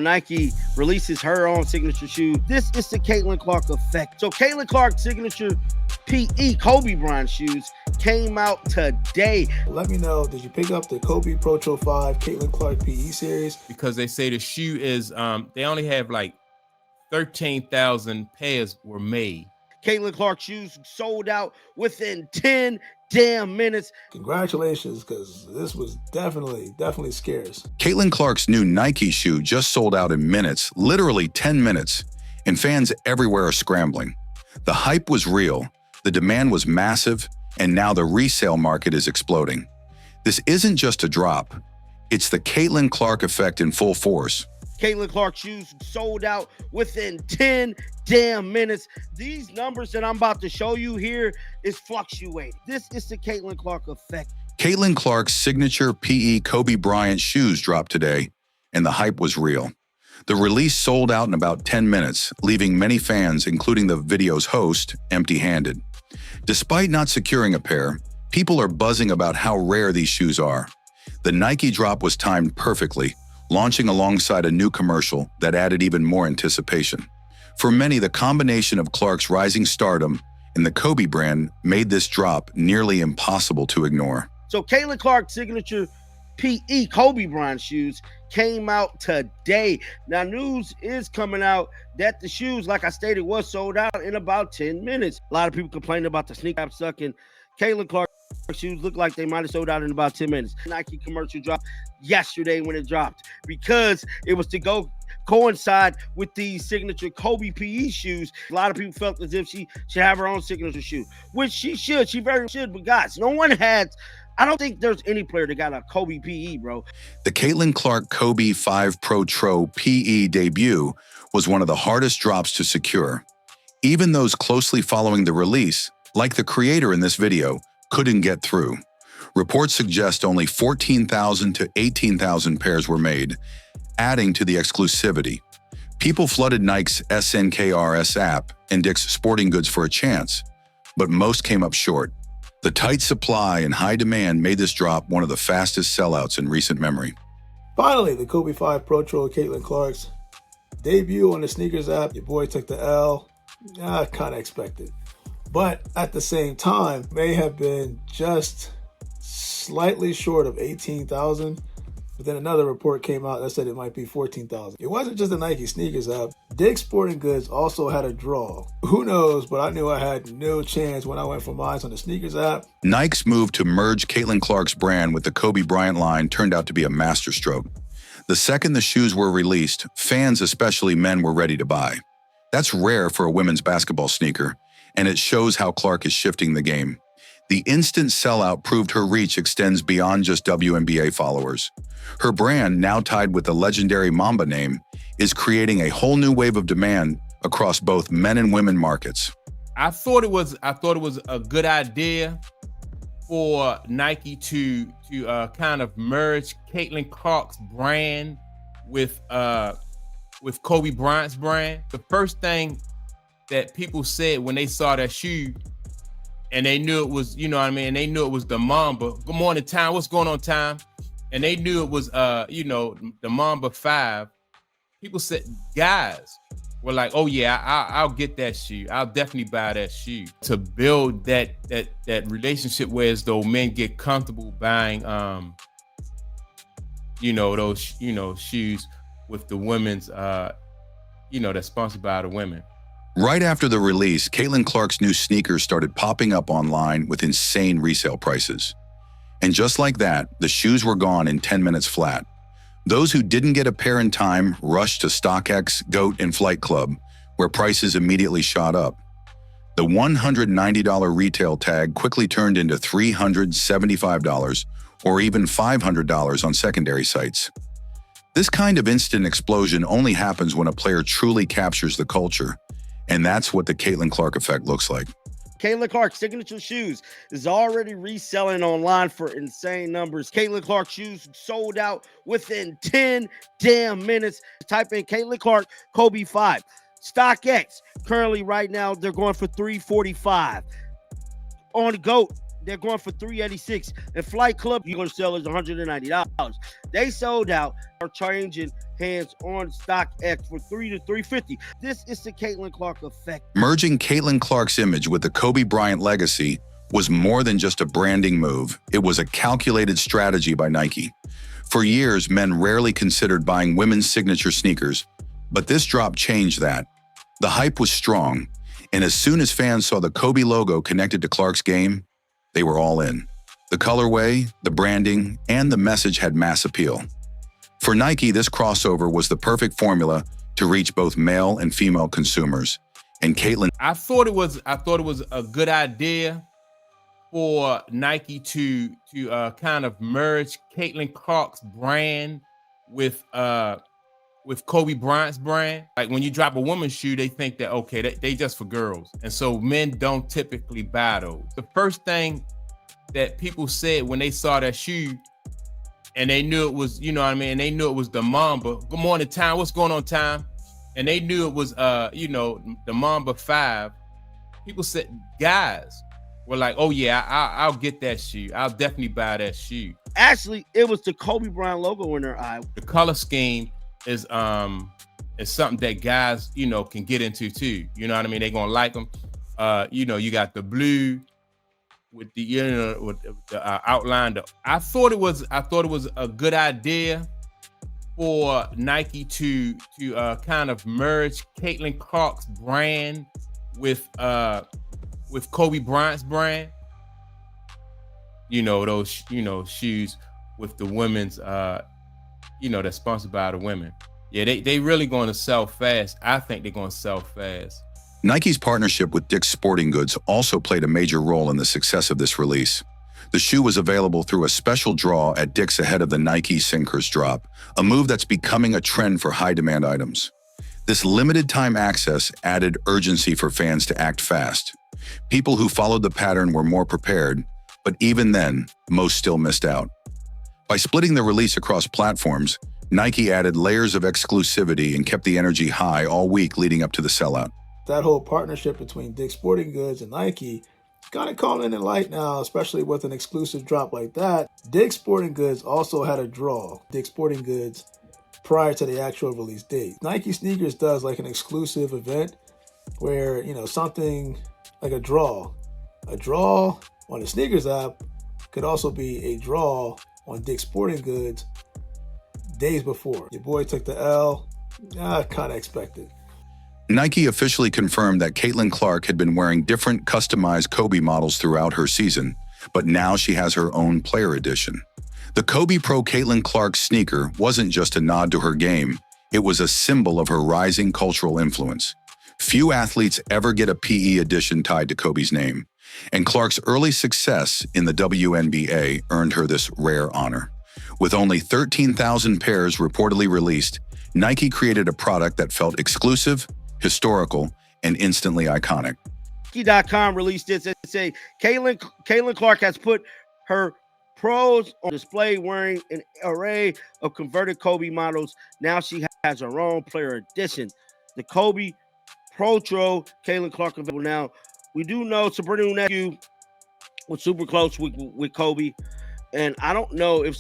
Nike releases her own signature shoe. This is the Caitlin Clark effect. So Caitlin Clark's signature PE Kobe Bryant shoes came out today. Let me know, did you pick up the Kobe Pro 5 Caitlin Clark PE series? Because they say the shoe is, they only have like 13,000 pairs were made. Caitlin Clark shoes sold out within 10 damn minutes. Congratulations, because this was definitely scarce. Caitlin Clark's new Nike shoe just sold out in minutes, literally 10 minutes, and fans everywhere are scrambling. The hype was real, the demand was massive, and now the resale market is exploding. This isn't just a drop, it's the Caitlin Clark effect in full force. Caitlin Clark shoes sold out within 10 damn minutes. These numbers that I'm about to show you here is fluctuating. This is the Caitlin Clark effect. Caitlin Clark's signature PE Kobe Bryant shoes dropped today, and the hype was real. The release sold out in about 10 minutes, leaving many fans, including the video's host, empty-handed. Despite not securing a pair, people are buzzing about how rare these shoes are. The Nike drop was timed perfectly, launching alongside a new commercial that added even more anticipation. For many, the combination of Clark's rising stardom and the Kobe brand made this drop nearly impossible to ignore. So Caitlin Clark's signature PE Kobe Bryant shoes came out today. Now, news is coming out that the shoes, like I stated, was sold out in about 10 minutes. A lot of people complaining about the sneaker app sucking. Caitlin Clark shoes look like they might have sold out in about 10 minutes. Nike commercial dropped yesterday when it dropped because it was to coincide with these signature Kobe PE shoes. A lot of people felt as if she should have her own signature shoe, which she should. She very should. But guys, no one had. I don't think there's any player that got a Kobe PE, bro. The Caitlin Clark Kobe 5 Pro Tro PE debut was one of the hardest drops to secure. Even those closely following the release, like the creator in this video, couldn't get through. Reports suggest only 14,000 to 18,000 pairs were made, adding to the exclusivity. People flooded Nike's SNKRS app and Dick's Sporting Goods for a chance, but most came up short. The tight supply and high demand made this drop one of the fastest sellouts in recent memory. Finally, the Kobe 5 Pro Tro Caitlin Clark's debut on the sneakers app. Your boy took the L. Kind of expected. But at the same time, may have been just slightly short of 18,000. But then another report came out that said it might be 14,000. It wasn't just the Nike sneakers app. Dick's Sporting Goods also had a draw. Who knows, but I knew I had no chance when I went for mine on the sneakers app. Nike's move to merge Caitlin Clark's brand with the Kobe Bryant line turned out to be a masterstroke. The second the shoes were released, fans, especially men, were ready to buy. That's rare for a women's basketball sneaker, and it shows how Clark is shifting the game. The instant sellout proved her reach extends beyond just WNBA followers. Her brand, now tied with the legendary Mamba name, is creating a whole new wave of demand across both men and women markets. I thought it was a good idea for Nike to kind of merge Caitlin Clark's brand with Kobe Bryant's brand. The first thing that people said when they saw that shoe, and they knew it was, you know what I mean, they knew it was the Mamba. Good morning, Time. What's going on, Time? And they knew it was, the Mamba 5. People said, guys were like, oh yeah, I'll get that shoe. I'll definitely buy that shoe. To build that relationship where as though men get comfortable buying, those, shoes with the women's, that's sponsored by the women. Right after the release, Caitlin Clark's new sneakers started popping up online with insane resale prices. And just like that, the shoes were gone in 10 minutes flat. Those who didn't get a pair in time rushed to StockX, GOAT, and Flight Club, where prices immediately shot up. The $190 retail tag quickly turned into $375 or even $500 on secondary sites. This kind of instant explosion only happens when a player truly captures the culture. And that's what the Caitlin Clark effect looks like. Caitlin Clark signature shoes is already reselling online for insane numbers. Caitlin Clark shoes sold out within 10 damn minutes. Type in Caitlin Clark Kobe 5. StockX currently right now they're going for $345. On GOAT they're going for $386. And Flight Club, you're going to sell is $190. They sold out, are changing hands on StockX for $300 to $350. This is the Caitlin Clark effect. Merging Caitlin Clark's image with the Kobe Bryant legacy was more than just a branding move. It was a calculated strategy by Nike. For years, men rarely considered buying women's signature sneakers, but this drop changed that. The hype was strong, and as soon as fans saw the Kobe logo connected to Clark's game, they were all in. The colorway, the branding, and the message had mass appeal. For Nike, this crossover was the perfect formula to reach both male and female consumers. And Caitlin, I thought it was a good idea for Nike to kind of merge Caitlin Clark's brand with Kobe Bryant's brand. Like when you drop a woman's shoe, they think that, okay, they just for girls. And so men don't typically buy those. The first thing that people said when they saw that shoe and they knew it was, you know what I mean? They knew it was the Mamba. Good morning, Time. What's going on, Time? And they knew it was, the Mamba 5. People said, guys were like, oh yeah, I'll get that shoe. I'll definitely buy that shoe. Actually, it was the Kobe Bryant logo in their eye. The color scheme is something that guys, can get into too. You know what I mean? They're gonna like them. You got the blue with the with the outline. I thought it was a good idea for Nike to kind of merge Caitlin Clark's brand with Kobe Bryant's brand. Those shoes with the women's that's sponsored by the women. Yeah, they really going to sell fast. I think they're going to sell fast. Nike's partnership with Dick's Sporting Goods also played a major role in the success of this release. The shoe was available through a special draw at Dick's ahead of the Nike Sinkers drop, a move that's becoming a trend for high-demand items. This limited time access added urgency for fans to act fast. People who followed the pattern were more prepared, but even then, most still missed out. By splitting the release across platforms, Nike added layers of exclusivity and kept the energy high all week leading up to the sellout. That whole partnership between Dick's Sporting Goods and Nike is kind of calling in light now, especially with an exclusive drop like that. Dick's Sporting Goods also had a draw, Dick's Sporting Goods, prior to the actual release date. Nike Sneakers does like an exclusive event where, something like a draw on the Sneakers app could also be a draw on Dick's Sporting Goods days before. Your boy took the L. Kind of expected. Nike officially confirmed that Caitlin Clark had been wearing different customized Kobe models throughout her season, but now she has her own player edition. The Kobe Pro Caitlin Clark sneaker wasn't just a nod to her game, it was a symbol of her rising cultural influence. Few athletes ever get a PE edition tied to Kobe's name, and Clark's early success in the WNBA earned her this rare honor. With only 13,000 pairs reportedly released, Nike created a product that felt exclusive, historical, and instantly iconic. Nike.com released this and say Caitlin Clark has put her pros on display wearing an array of converted Kobe models. Now she has her own player edition. The Kobe Protro Caitlin Clark available now. We do know Sabrina Nephew was super close with Kobe, and I don't know if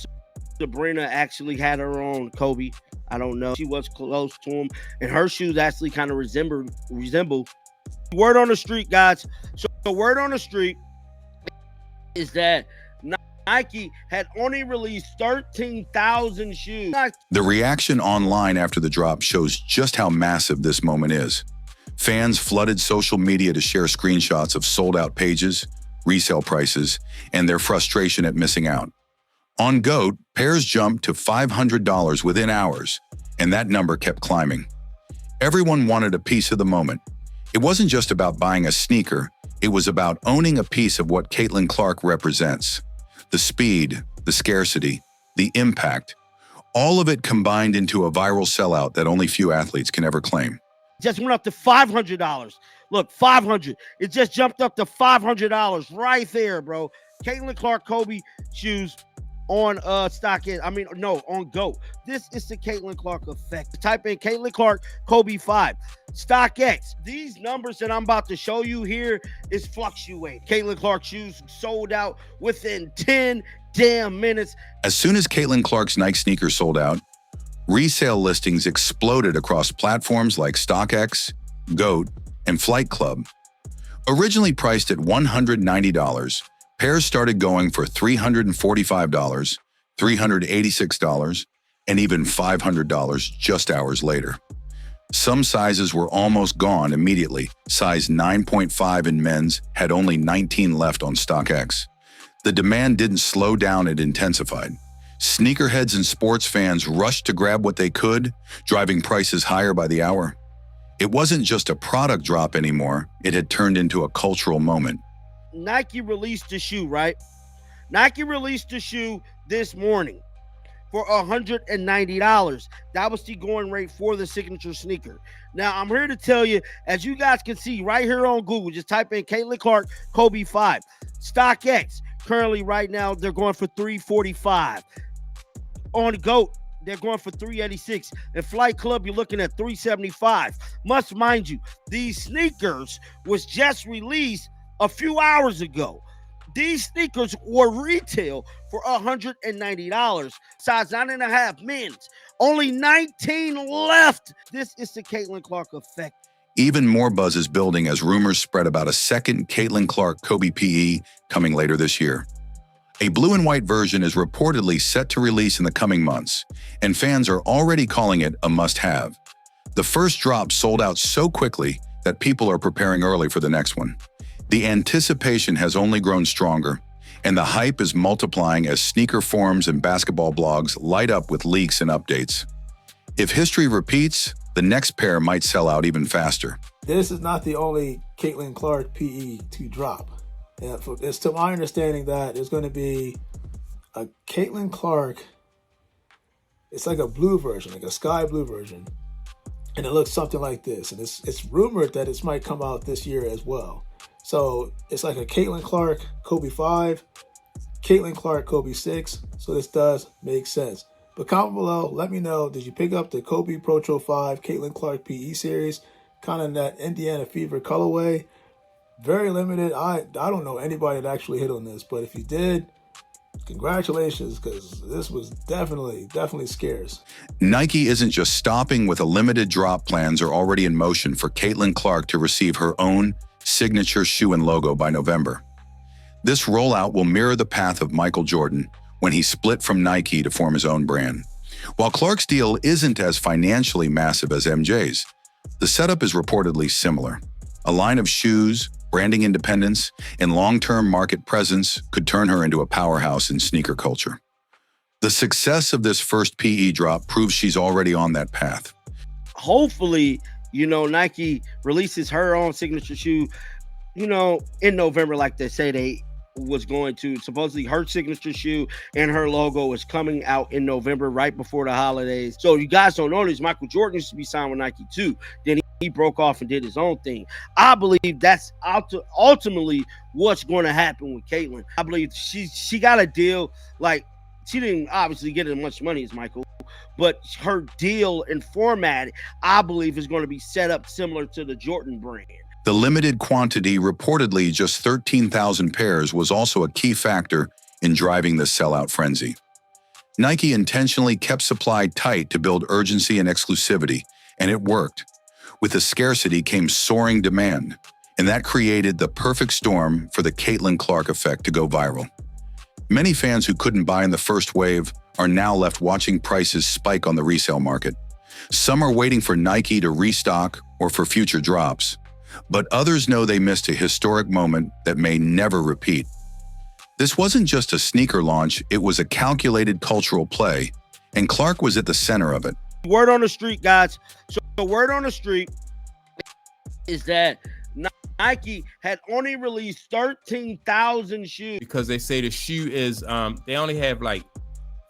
Sabrina actually had her own Kobe. I don't know. She was close to him, and her shoes actually kind of resemble. Word on the street, guys. So the word on the street is that Nike had only released 13,000 shoes. The reaction online after the drop shows just how massive this moment is. Fans flooded social media to share screenshots of sold-out pages, resale prices, and their frustration at missing out. On GOAT, pairs jumped to $500 within hours, and that number kept climbing. Everyone wanted a piece of the moment. It wasn't just about buying a sneaker, it was about owning a piece of what Caitlin Clark represents. The speed, the scarcity, the impact, all of it combined into a viral sellout that only few athletes can ever claim. Just went up to $500. Look, $500. It just jumped up to $500 right there, bro. Caitlin Clark Kobe shoes on StockX. I mean, no, on GOAT. This is the Caitlin Clark effect. Type in Caitlin Clark Kobe 5. StockX. These numbers that I'm about to show you here is fluctuating. Caitlin Clark shoes sold out within 10 damn minutes. As soon as Caitlin Clark's Nike sneakers sold out, resale listings exploded across platforms like StockX, GOAT, and Flight Club. Originally priced at $190, pairs started going for $345, $386, and even $500 just hours later. Some sizes were almost gone immediately. Size 9.5 in men's had only 19 left on StockX. The demand didn't slow down, it intensified. Sneakerheads and sports fans rushed to grab what they could, driving prices higher by the hour. It wasn't just a product drop anymore, it had turned into a cultural moment. Nike released the shoe, right? Nike released the shoe this morning for $190. That was the going rate for the signature sneaker. Now, I'm here to tell you, as you guys can see right here on Google, just type in Caitlin Clark Kobe 5. StockX, currently right now, they're going for $345. On GOAT, they're going for $386. In Flight Club, you're looking at $375. Must mind you, these sneakers was just released a few hours ago. These sneakers were retail for $190. Size 9.5 men's. Only 19 left. This is the Caitlin Clark effect. Even more buzz is building as rumors spread about a second Caitlin Clark Kobe PE coming later this year. A blue and white version is reportedly set to release in the coming months, and fans are already calling it a must-have. The first drop sold out so quickly that people are preparing early for the next one. The anticipation has only grown stronger, and the hype is multiplying as sneaker forums and basketball blogs light up with leaks and updates. If history repeats, the next pair might sell out even faster. This is not the only Caitlin Clark PE to drop. And it's to my understanding that there's going to be a Caitlin Clark, it's like a blue version, like a sky blue version, and it looks something like this. And it's rumored that it might come out this year as well. So it's like a Caitlin Clark Kobe 5, Caitlin Clark Kobe 6. So this does make sense. But comment below, let me know, did you pick up the Kobe Pro Tro 5 Caitlin Clark PE series, kind of that Indiana Fever colorway? Very limited. I don't know anybody that actually hit on this, but if you did, congratulations, because this was definitely scarce. Nike isn't just stopping with a limited drop. Plans are already in motion for Caitlin Clark to receive her own signature shoe and logo by November. This rollout will mirror the path of Michael Jordan when he split from Nike to form his own brand. While Clark's deal isn't as financially massive as MJ's, the setup is reportedly similar. A line of shoes, branding independence, and long-term market presence could turn her into a powerhouse in sneaker culture. The success of this first PE drop proves she's already on that path. Hopefully, Nike releases her own signature shoe, in November, like they say they was going to. Supposedly her signature shoe and her logo is coming out in November, right before the holidays. So you guys don't know this, Michael Jordan used to be signed with Nike too. Then he broke off and did his own thing. I believe that's ultimately what's going to happen with Caitlin. I believe she got a deal. Like, she didn't obviously get as much money as Michael, but her deal and format, I believe, is going to be set up similar to the Jordan brand. The limited quantity, reportedly just 13,000 pairs, was also a key factor in driving the sellout frenzy. Nike intentionally kept supply tight to build urgency and exclusivity, and it worked. With the scarcity came soaring demand, and that created the perfect storm for the Caitlin Clark effect to go viral. Many fans who couldn't buy in the first wave are now left watching prices spike on the resale market. Some are waiting for Nike to restock or for future drops, but others know they missed a historic moment that may never repeat. This wasn't just a sneaker launch, it was a calculated cultural play, and Clark was at the center of it. Word on the street, guys. So the word on the street is that Nike had only released 13,000 shoes. Because they say the shoe is, they only have like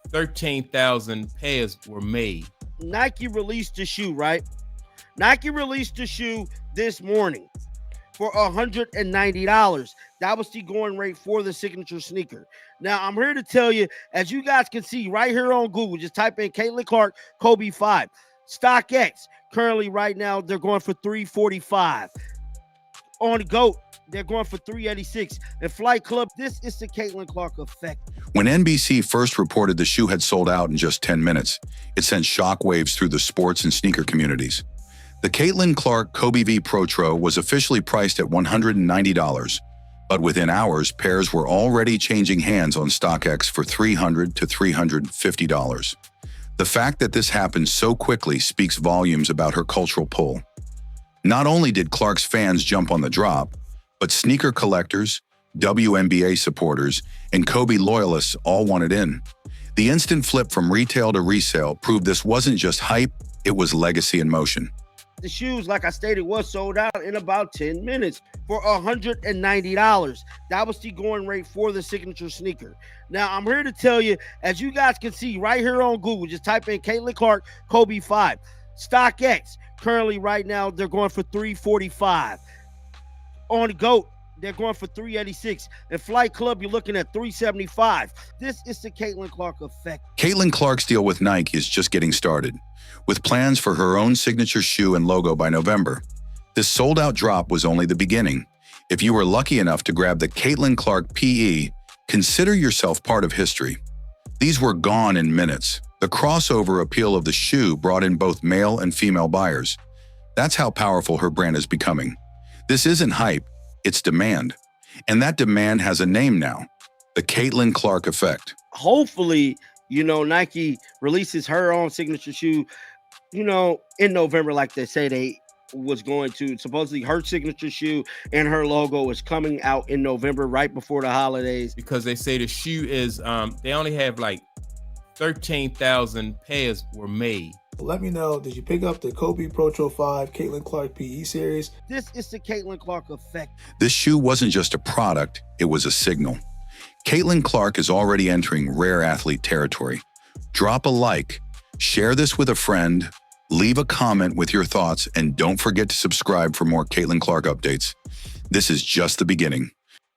13,000 pairs were made. Nike released the shoe, right? Nike released the shoe this morning for $190. That was the going rate for the signature sneaker. Now, I'm here to tell you, as you guys can see right here on Google, just type in Caitlin Clark Kobe 5. StockX, currently right now, they're going for $345. On GOAT, they're going for $386. And Flight Club, this is the Caitlin Clark effect. When NBC first reported the shoe had sold out in just 10 minutes, it sent shockwaves through the sports and sneaker communities. The Caitlin Clark Kobe V Protro was officially priced at $190, but within hours, pairs were already changing hands on StockX for $300 to $350. The fact that this happened so quickly speaks volumes about her cultural pull. Not only did Clark's fans jump on the drop, but sneaker collectors, WNBA supporters, and Kobe loyalists all wanted in. The instant flip from retail to resale proved this wasn't just hype, it was legacy in motion. The shoes, like I stated, was sold out in about 10 minutes for $190. That was the going rate for the signature sneaker. Now, I'm here to tell you, as you guys can see right here on Google, just type in Caitlin Clark Kobe 5. StockX, currently right now, they're going for $345. On GOAT, they're going for $386. And Flight Club, you're looking at $375. This is the Caitlin Clark effect. Caitlin Clark's deal with Nike is just getting started, with plans for her own signature shoe and logo by November. This sold-out drop was only the beginning. If you were lucky enough to grab the Caitlin Clark PE, consider yourself part of history. These were gone in minutes. The crossover appeal of the shoe brought in both male and female buyers. That's how powerful her brand is becoming. This isn't hype, it's demand. And that demand has a name now, the Caitlin Clark effect. Hopefully, Nike releases her own signature shoe, in November, like they say they was going to. Supposedly her signature shoe and her logo is coming out in November, right before the holidays. Because they say the shoe is, they only have like 13,000 pairs were made. Let me know, did you pick up the Kobe Protro 5 Caitlin Clark PE series? This is the Caitlin Clark effect. This shoe wasn't just a product, it was a signal. Caitlin Clark is already entering rare athlete territory. Drop a like, share this with a friend, leave a comment with your thoughts, and don't forget to subscribe for more Caitlin Clark updates. This is just the beginning.